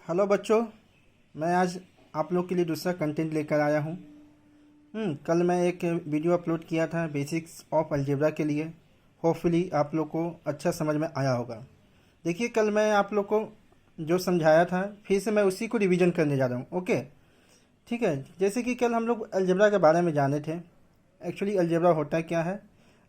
Hello बच्चों। मैं आज आप लोग के लिए दूसरा कंटेंट लेकर आया हूँ। कल मैं एक वीडियो अपलोड किया था बेसिक्स ऑफ अलजेब्रा के लिए। होपफुली आप लोग को अच्छा समझ में आया होगा। देखिए, कल मैं आप लोग को जो समझाया था फिर से मैं उसी को रिवीजन करने जा रहा हूँ। ओके, ठीक है। जैसे कि कल हम लोग अलजेब्रा के बारे में जाने थे। एक्चुअली अलजेब्रा होता क्या है?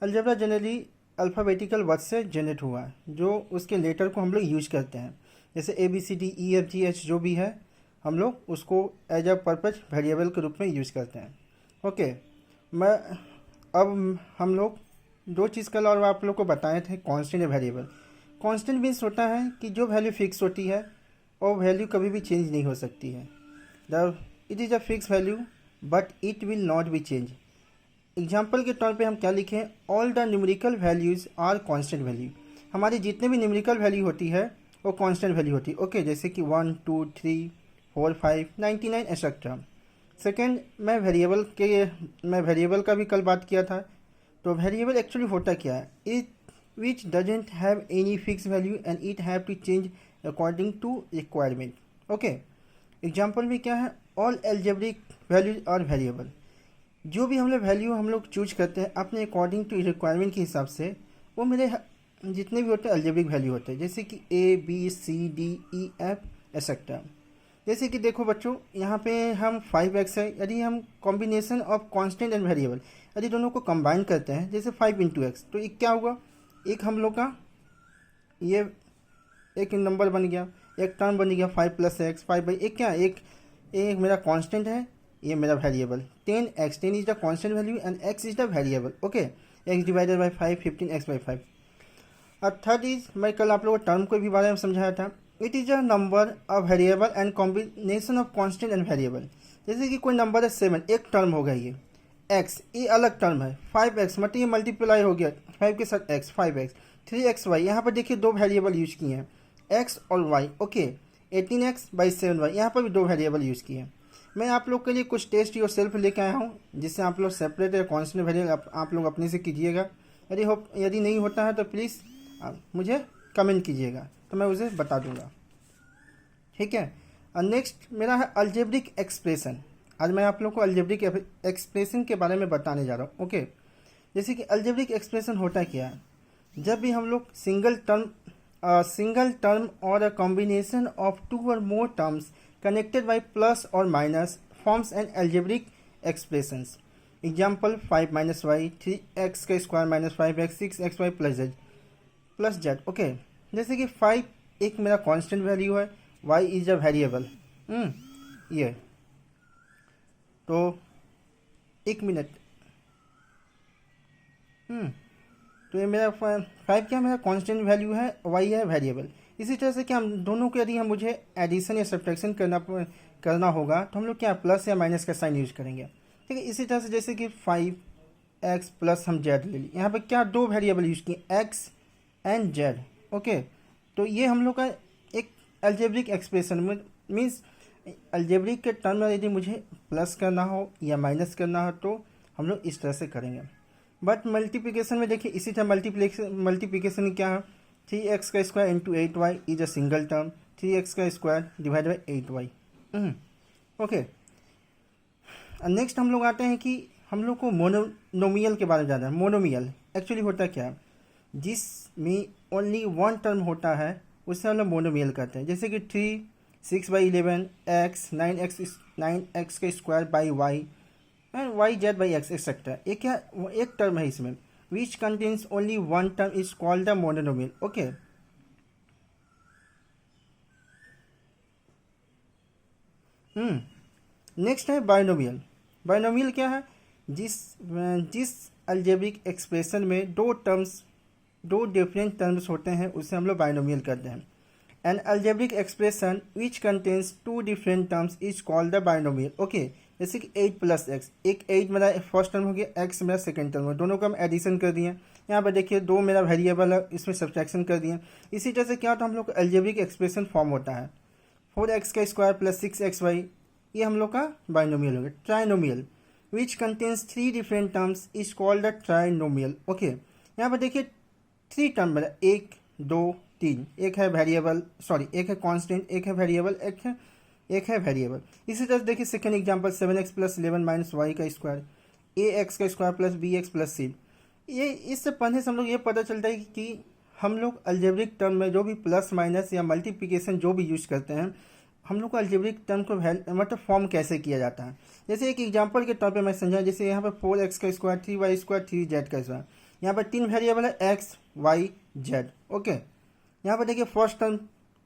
अलजेब्रा जनरली अल्फ़ाबेटिकल वर्ड से जनरेट हुआ है, जो उसके लेटर को हम लोग यूज करते हैं। जैसे ABCDEFGH जो भी है, हम लोग उसको एज अ पर्पज वेरिएबल के रूप में यूज करते हैं। ओके, मैं अब हम लोग दो चीज़ कल और आप लोग को बताए थे, कांस्टेंट या वेरिएबल। कांस्टेंट मीन्स होता है कि जो वैल्यू फिक्स होती है और वैल्यू कभी भी चेंज नहीं हो सकती है। The it is a fix value but it will not be change. Example के तौर पे हम क्या लिखें? All the numerical values are constant value. हमारी जितने भी न्यूमेरिकल वैल्यू होती है वो कांस्टेंट वैल्यू होती है। ओके, जैसे कि 1 2 3 4 5 99 एक्सेट्रा। सेकेंड, मैं वेरिएबल का भी कल बात किया था। तो वेरिएबल एक्चुअली होता क्या है? It which doesn't have any fix value and it have to change according to requirement. Okay, example में क्या है? All algebraic values are variable. जो भी हम लोग चूज करते हैं अपने अकॉर्डिंग टू रिक्वायरमेंट के हिसाब से, वो मेरे जितने भी होते हैं अल्जेब्रिक वैल्यू होते हैं, जैसे कि ABCDEF एक्सेट्रा। जैसे कि देखो बच्चों, यहाँ पे हम 5x है। यदि हम combination of constant and variable यदि दोनों को कंबाइन करते हैं, जैसे 5 इंटू एक्स, तो एक क्या हुआ? एक हम लोग का ये एक नंबर बन गया, एक टर्म बन गया 5 + x 5 एक क्या एक एक मेरा कांस्टेंट है, ये मेरा variable 10x। 10 is the constant value and x is the variable. Okay, x divided by 5 15x/5। और थर्ड इज, मैं कल आप लोगों को टर्म को भी बारे में समझाया था। It is a number a variable and combination of constant and variable. जैसे कि कोई नंबर है 7, एक टर्म होगा ये x, ये अलग टर्म है 5x, मतलब ये मल्टीप्लाई हो गया 5 के साथ x 5x। 3xy, यहाँ पर देखिए दो वेरिएबल यूज किए हैं, x और y। ओके, 18x/7y, यहाँ पर भी दो वेरिएबल यूज किए हैं। मैं आप लोग के लिए कुछ टेस्ट योर सेल्फ लेके आया हूँ, जिससे आप लोग सेपरेट या कॉन्स्टेंट वेरिएबल आप लोग अपने से कीजिएगा। यदि नहीं होता है तो प्लीज़ मुझे कमेंट कीजिएगा, तो मैं उसे बता दूंगा। ठीक है। और नेक्स्ट मेरा है अल्जेब्रिक एक्सप्रेशन। आज मैं आप लोग को अल्जेब्रिक एक्सप्रेशन के बारे में बताने जा रहा हूँ। ओके, जैसे कि अल्जेब्रिक एक्सप्रेशन होता क्या है? जब भी हम लोग सिंगल टर्म और अ कॉम्बिनेशन ऑफ टू और मोर terms connected by plus or minus forms an algebraic expressions. Example 5 minus y, 3x का square minus 5x, 6xy plus Z. Okay, जैसे कि 5 एक मेरा कांस्टेंट वैल्यू है, y इज अ वेरिएबल। ये तो एक मिनट। तो ये मेरा 5 क्या मेरा कांस्टेंट वैल्यू है, y है वेरिएबल। इसी तरह से क्या हम दोनों के यदि हम मुझे एडिशन या सब्ट्रैक्शन करना होगा, तो हम लोग क्या प्लस या माइनस का साइन यूज करेंगे। ठीक है। इसी तरह से जैसे कि 5x प्लस हम जेड ले ली, यहाँ पर क्या दो वेरिएबल यूज किए, x एंड जेड। ओके, तो ये हम लोग का एक अलजेब्रिक एक्सप्रेशन में मीन्स अलजेब्रिक के टर्म में यदि मुझे प्लस करना हो या माइनस करना हो तो हम लोग इस तरह से करेंगे। बट मल्टीप्लिकेशन में देखिए इसी तरह मल्टीप्लिकेशन क्या है? 3x का square into 8y is a single term, 3x का square divide by 8y। Okay, next हम लोग आते हैं कि हम लोग को मोनोमियल के बारे में जानना है। मोनोमियल एक्चुअली होता क्या है? जिसमें ओनली वन टर्म होता है उससे हम लोग मोनोमियल कहते हैं। जैसे कि 3 6/11 x 9x का square by y and y/z/x etcetera. एक क्या एक टर्म है इसमें, which contains only one term is called the monomial. Okay, next है बाइनोमियल। बाइनोमियल क्या है? जिस जिस अलजेब्रिक एक्सप्रेशन में दो डिफरेंट टर्म्स होते हैं उसे हम लोग बाइनोमियल कहते हैं। N algebraic expression which contains two different terms is called the binomial. Okay, जैसे कि 8 + x, एक 8 मेरा फर्स्ट टर्म हो गया, x मेरा सेकंड टर्म हो, दोनों को हम एडिशन कर दिए। यहाँ पर देखिए दो मेरा वेरिएबल है, इसमें सब्ट्रैक्शन कर दिए। इसी तरह से क्या होता है, हम लोग का अलजेब्रिक एक्सप्रेशन फॉर्म होता है 4x का स्क्वायर प्लस 6xy, ये हम लोग का बाइनोमियल हो गया। Trinomial which contains 3 different terms is called the trinomial. Okay, यहाँ पर देखिए 3 टर्म बना, 1 2 तीन, एक है वेरिएबल, सॉरी एक है कांस्टेंट, एक है वेरिएबल, एक है वेरिएबल। इसी तरह से देखिए second example 7x plus 11 minus Y का स्क्वायर, ए एक्स का square plus B X plus C. ये इससे पढ़ने से हम लोग ये पता चलता है कि हम लोग अलजेब्रिक टर्म में जो भी प्लस माइनस या मल्टीप्लिकेशन जो भी यूज करते हैं, हम लोग को अलजेब्रिक टर्म को मतलब फॉर्म कैसे किया जाता है। जैसे एक एग्जांपल के तौर पे मैं समझा, जैसे यहाँ पर 4x का स्क्वायर, 3y स्क्वायर, 3z का स्क्वायर। यहाँ पर तीन वेरिएबल है x, y, z। ओके, यहाँ पर देखिए फर्स्ट टर्म,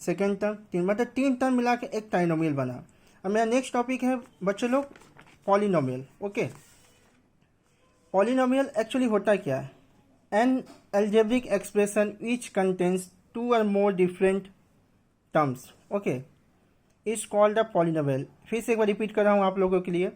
सेकेंड टर्म, तीन, मतलब तीन टर्म मिला के एक ट्राइनोमियल बना। अब मेरा नेक्स्ट टॉपिक है बच्चों लोग पॉलिनोमियल। ओके, पॉलिनोमियल एक्चुअली होता क्या है? An algebraic expression which contains two or more different terms, okay, is called a polynomial। फिर से एक बार रिपीट कर रहा हूँ आप लोगों के लिए,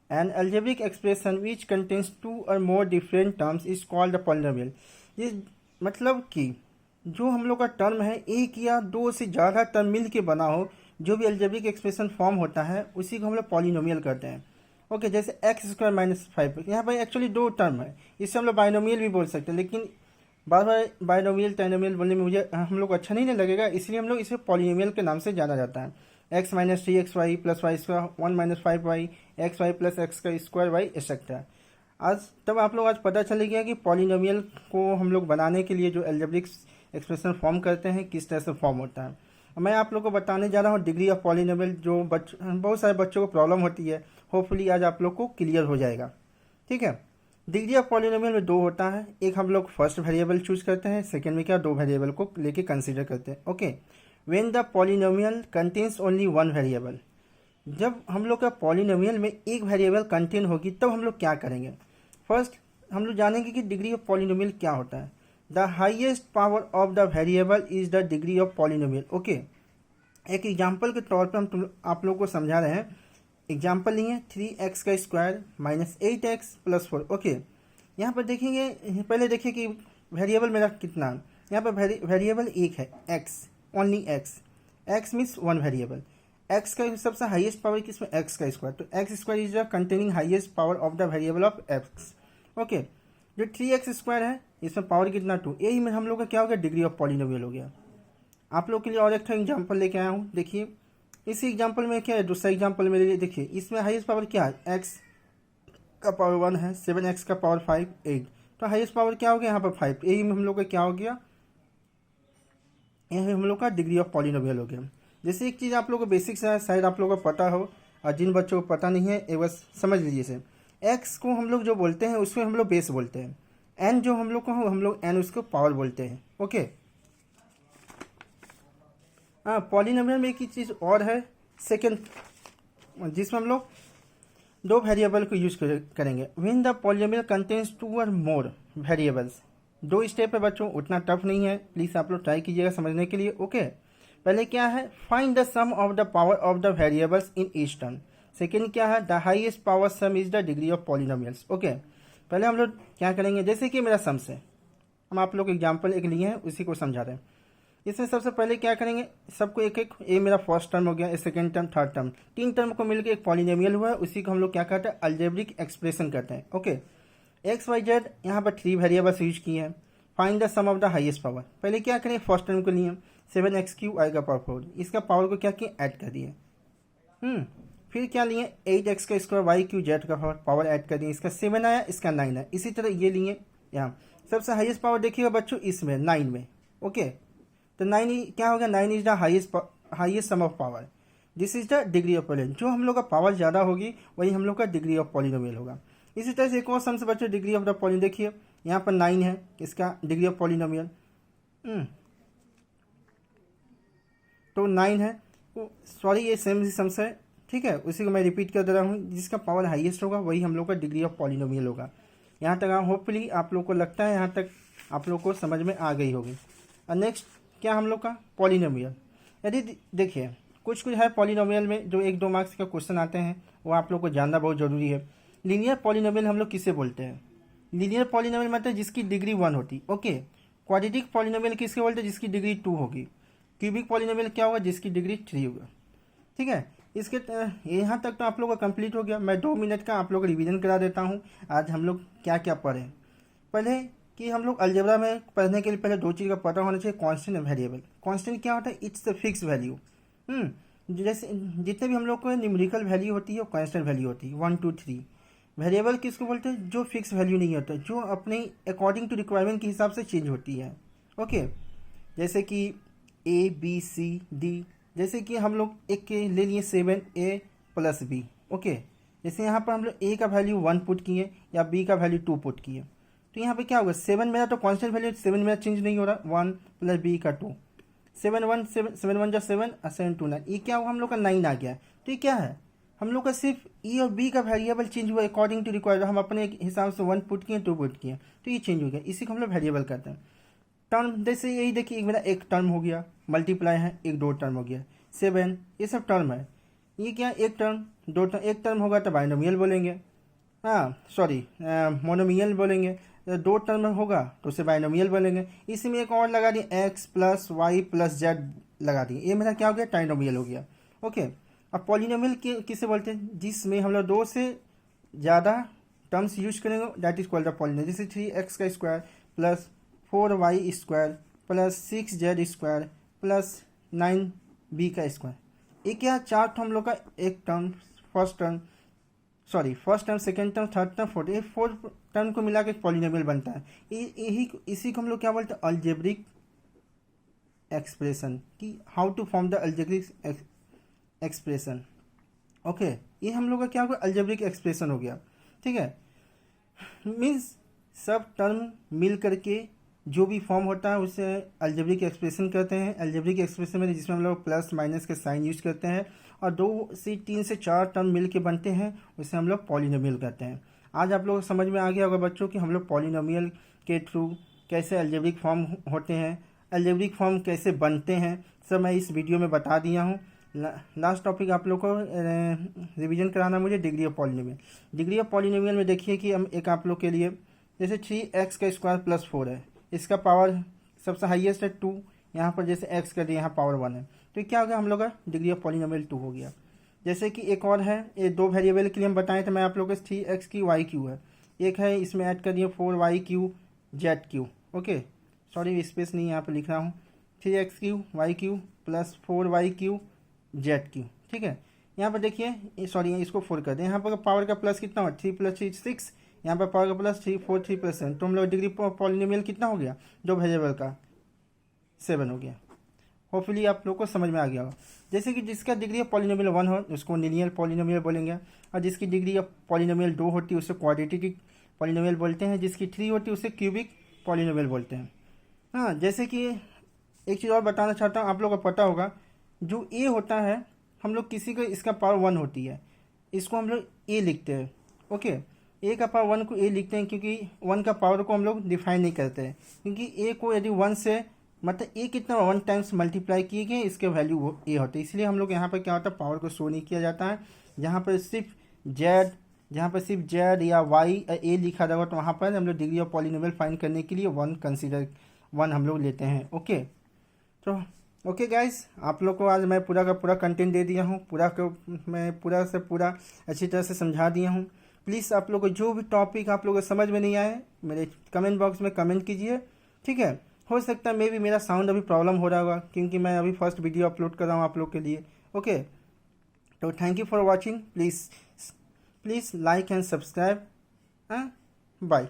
N algebraic expression which contains two or more different terms is called a polynomial। ये मतलब कि जो हम लोग का टर्म है, एक या दो से ज़्यादा टर्म मिल के बना हो, जो भी algebraic एक्सप्रेशन फॉर्म होता है उसी को हम लोग पॉलिनोमियल करते हैं। ओके, जैसे एक्स स्क्वायर माइनस 5, यहाँ पर एक्चुअली दो टर्म है, इससे हम लोग बाइनोमियल भी बोल सकते हैं, लेकिन बार बार बाइनोमियल ट्राइनोमियल बोलने में मुझे हम लोग अच्छा नहीं लगेगा, इसलिए हम लोग इसे पॉलिनोमियल के नाम से जाना जाता है। X minus 3xy plus Y square 1 minus 5y, X Y plus X का स्क्वायर वाई एक्सेट्रा। आज तब आप लोग आज पता चल गया कि पॉलिनोमियल को हम लोग बनाने के लिए जो अलजेब्रिक एक्सप्रेशन फॉर्म करते हैं किस तरह से फॉर्म होता है। मैं आप लोग को बताने जा रहा हूँ डिग्री ऑफ पॉलिनोमियल, जो बहुत सारे बच्चों को प्रॉब्लम होती है, होपफुली आज आप लोग को क्लियर हो जाएगा। ठीक है, डिग्री ऑफ पॉलिनोमियल में दो होता है, एक हम लोग फर्स्ट वेरिएबल चूज करते हैं, सेकेंड में क्या दो वेरिएबल को लेके कंसीडर करते हैं। Okay, when the polynomial contains only one variable, जब हम लोग का पॉलिनोमियल में एक वेरिएबल कंटेन होगी तब हम लोग क्या करेंगे। फर्स्ट हम लोग जानेंगे कि डिग्री ऑफ पॉलिनोमियल क्या होता है। The highest power of the variable is the degree of polynomial. Okay, एक एग्जाम्पल के तौर पर हम आप लोग को समझा रहे हैं। एग्जाम्पल लिए 3x का square minus 8x plus 4। Okay, यहाँ पर देखेंगे, पहले देखिए कि वेरिएबल मेरा कितना है। यहाँ पर वेरिएबल एक है, x, only x means one variable. x का सबसे हाईएस्ट पावर किसमें, x का स्क्वायर, तो x square is the containing highest power of the variable of x। Okay, जो 3x स्क्वायर है इसमें पावर कितना 2, यही में हम लोग का क्या हो गया, डिग्री ऑफ पॉलिनोमियल हो गया। आप लोग के लिए और एक एग्जाम्पल लेके आया हूँ। देखिए इसी एग्जाम्पल में क्या है, दूसरा एग्जाम्पल मेरे लिए देखिए, इसमें हाईएस्ट पावर क्या है, x का पावर 1 है, 7x का पावर 5, 8, तो हाईएस्ट पावर क्या हो गया यहाँ पर 5, यही में हम लोग का क्या हो गया, यही हम लोग का डिग्री ऑफ पॉलिनोमियल हो गया। जैसे एक चीज़ आप लोग को बेसिक से शायद आप लोगों को पता हो, और जिन बच्चों को पता नहीं है एक बस समझ लीजिए इसे। x को हम लोग जो बोलते हैं उसको हम लोग बेस बोलते हैं, n जो हम लोग को हम लोग n उसको पावर बोलते हैं। ओके, हाँ, पॉलिनोमियल में एक ही चीज़ और है सेकेंड, जिसमें हम लोग दो वेरिएबल को यूज करेंगे। When the polynomial contains two और मोर वेरिएबल्स, दो स्टेप है बच्चों, उतना टफ नहीं है, प्लीज़ आप लोग ट्राई कीजिएगा समझने के लिए। ओके, पहले क्या है, find the sum of the power of the variables in each term. Second क्या है, the highest power sum is the degree of polynomials. Okay, पहले हम लोग क्या करेंगे, जैसे कि मेरा सम से हम आप लोग एग्जाम्पल एक लिए हैं उसी को समझा रहे हैं। इसमें सबसे पहले क्या करेंगे, सबको एक एक, ये मेरा फर्स्ट टर्म हो गया, ये सेकेंड टर्म, थर्ड टर्म, तीन टर्म को मिलकर एक पॉलिनोमियल हुआ है, उसी को हम लोग क्या कहते हैं, अलजेब्रिक एक्सप्रेशन कहते हैं। ओके, एक्स वाई जेड यहाँ पर थ्री वेरिएबल्स यूज किए हैं। Find the sum of the highest power, पहले क्या करें, फर्स्ट टर्म को लिए 7x³ आई का पावर 4, इसका पावर को क्या किए, ऐड कर दिए। फिर क्या लिए, 8x का स्क्वायर y³ का पावर ऐड कर दिए, इसका 7 आया, इसका 9 है। इसी तरह ये लिए, यहाँ सबसे हाईएस्ट पावर देखिएगा बच्चों इसमें 9 में। ओके, तो 9 क्या होगा, 9 is the highest sum of power, this is the degree of polynomial. जो हम लोग का पावर ज़्यादा होगी वही हम लोग का डिग्री ऑफ पॉलिनोमियल होगा। इसी तरह से एक और सम से बच्चों डिग्री ऑफ द पॉलिनोमियल देखिए, यहाँ पर 9 है, इसका डिग्री ऑफ पॉलिनोमियल तो 9 है, सॉरी ये सेम सम से, ठीक है, उसी को मैं रिपीट कर दे रहा हूँ, जिसका पावर हाईएस्ट होगा वही हम लोग का डिग्री ऑफ पॉलिनोमियल होगा। यहाँ तक होपफुली आप लोग को लगता है यहाँ तक आप लोग को समझ में आ गई होगी। और नेक्स्ट क्या हम लोग का पॉलिनोमियल, यदि देखिए कुछ है पॉलिनोमियल में जो 1-2 मार्क्स का क्वेश्चन आते हैं, वो आप लोग को जानना बहुत ज़रूरी है। लीनियर पॉलिनोमियल हम लोग किसे बोलते हैं, लीनियर पॉलिनोमियल मतलब जिसकी डिग्री 1 होती। ओके, क्वाड्रेटिक पॉलिनोमियल किसके बोलते हैं, जिसकी डिग्री 2 होगी। क्यूबिक पॉलिनोमियल क्या होगा, जिसकी डिग्री 3 होगा। ठीक है, इसके यहाँ तक तो आप लोग का कंप्लीट हो गया। मैं 2 मिनट का आप लोग को रिवीजन करा देता हूँ, आज हम लोग क्या क्या पढ़े। पहले कि हम लोग अलजेब्रा में पढ़ने के लिए पहले दो चीज़ का पता होना चाहिए, कांस्टेंट और वेरिएबल। कांस्टेंट क्या होता है? It's the fix value. जैसे जितने भी हम लोग को न्यूमेरिकल वैल्यू होती है वो कांस्टेंट वैल्यू होती है, 1 2 3। वेरिएबल किसको बोलते हैं? जो फिक्स वैल्यू नहीं होता, जो अपने अकॉर्डिंग टू रिक्वायरमेंट के हिसाब से चेंज होती है। ओके, जैसे कि ए बी सी डी, जैसे कि हम लोग एक के ले लिए 7a + b। ओके, जैसे यहाँ पर हम लोग ए का वैल्यू 1 पुट किए या बी का वैल्यू 2 पुट किए, तो यहाँ पे क्या होगा? 7 मेरा तो कांस्टेंट वैल्यू, 7 मेरा चेंज नहीं हो रहा, 1 + b का 2, 7 1 7 7 1 7 और 7 2 9, ये क्या हुआ? हम लोग का 9 आ गया। तो ये क्या है? हम लोग का सिर्फ ए और बी का वेरिएबल चेंज हुआ अकॉर्डिंग टू रिक्वायर्ड। हम अपने हिसाब से 1 पुट किए, 2 पुट किए, तो ये चेंज हो गया। इसी को हम लोग वेरिएबल करते हैं। टर्म जैसे यही देखिए, एक मेरा एक टर्म हो गया, मल्टीप्लाई है, एक 2 टर्म हो गया, 7, ये सब टर्म है। ये क्या? एक टर्म, 2 टर्म, एक टर्म होगा तो बाइनोमियल बोलेंगे, हाँ सॉरी मोनोमियल बोलेंगे। 2 टर्म होगा तो उसे बाइनोमियल बोलेंगे। इसी में एक और लगा दिए, x + y + z लगा दिए, ये मेरा क्या हो गया? ट्राइनोमियल हो गया। ओके, अब पॉलिनोमियल किसे बोलते हैं? जिसमें हम लोग 2 से ज़्यादा टर्म्स यूज करेंगे, that is called the polynomial. जैसे 3x² + 4y² + 6z² + 9b²। ये क्या? 4 टर्म लोग का एक term, first term second term, third term, fourth, ये 4 टर्म को मिला के पॉलिनोमियल बनता है। यही इसी को हम लोग क्या बोलते हैं? अलजेब्रिक एक्सप्रेशन, कि how to form the algebraic expression. Okay, ये हम लोग का क्या होगा? अलजेब्रिक एक्सप्रेशन हो गया। ठीक है, मीन्स सब टर्म मिल करके जो भी फॉर्म होता है उसे अलजेब्रिक एक्सप्रेशन कहते हैं। अलजेब्रिक एक्सप्रेशन में जिसमें हम लोग प्लस माइनस के साइन यूज करते हैं, और 2 से 3 से 4 टर्म मिल के बनते हैं, उसे हम लोग पॉलिनोमियल कहते हैं। आज आप लोग समझ में आ गया होगा बच्चों कि हम लोग पॉलिनोमियल के थ्रू कैसे अलजेब्रिक फॉर्म होते हैं, अलजेब्रिक फॉर्म कैसे बनते हैं, सब मैं इस वीडियो में बता दिया हूँ। लास्ट टॉपिक आप लोग को रिवीजन कराना मुझे, degree of polynomial. Degree of polynomial में देखिए कि हम एक आप लोग के लिए, जैसे 3x² + 4 है, इसका पावर सबसे हाईएस्ट है 2, यहाँ पर जैसे x कर दिया, यहाँ पावर 1 है, तो ये क्या हो गया? हम लोग का डिग्री ऑफ पॉलिनोमियल 2 हो गया। जैसे कि एक और है, ये 2 वेरिएबल के लिए हम बताएं, तो मैं आप लोग को 3x³ y³ है, एक है इसमें ऐड कर दिया 4y³ z³। Okay, sorry space नहीं यहाँ पर लिख रहा हूँ, 3x³ y³ + 4y³ z³। ठीक है, यहाँ पर देखिए, सॉरी इसको 4 कर दें, यहाँ पर पावर का प्लस कितना हुआ? 3 + 3 6, यहाँ पर पावर का प्लस 3 4 3 + 7, तो हम लोग डिग्री पॉलिनोमियल कितना हो गया? जो वेरिएबल का 7 हो गया। होपफुली आप लोग को समझ में आ गया होगा। जैसे कि जिसका डिग्री ऑफ पॉलिनोमियल 1 हो उसको लिनियर पॉलिनोमियल बोलेंगे, और जिसकी डिग्री ऑफ पॉलिनोमियल 2 होती है उसे क्वाड्रेटिक पॉलिनोमियल बोलते हैं, जिसकी 3 होती है उसे क्यूबिक पॉलिनोमियल बोलते हैं। हाँ, जैसे कि एक चीज़ और बताना चाहता हूँ, आप लोगों को पता होगा, जो ए होता है, हम लोग किसी को इसका पावर 1 होती है, इसको हम लोग ए लिखते हैं। ओके, ए का पावर 1 को ए लिखते हैं, क्योंकि 1 का पावर को हम लोग डिफाइन नहीं करते हैं, क्योंकि ए को यदि 1 से, मतलब ए कितना 1 टाइम्स मल्टीप्लाई किए गए, इसके वैल्यू वो ए होते हैं, इसलिए हम लोग यहाँ पर क्या होता है? पावर को शो नहीं किया जाता है। जहाँ पर सिर्फ जेड या वाई ए लिखा रहेगा, तो वहाँ पर हम लोग डिग्री ऑफ पॉलिनोमियल फाइंड करने के लिए 1 हम लोग लेते हैं। ओके, तो ओके गाइस, आप लोग को आज मैं पूरा का पूरा कंटेंट दे दिया हूँ, मैं पूरा से पूरा अच्छी तरह से समझा दिया हूँ। प्लीज़ आप लोग को जो भी टॉपिक आप लोगों को समझ में नहीं आए, मेरे कमेंट बॉक्स में कमेंट कीजिए। ठीक है, हो सकता है मे भी मेरा साउंड अभी प्रॉब्लम हो रहा होगा, क्योंकि मैं अभी फर्स्ट वीडियो अपलोड कर रहा हूँ आप लोग के लिए। ओके, तो thank you for watching, please like and subscribe, bye.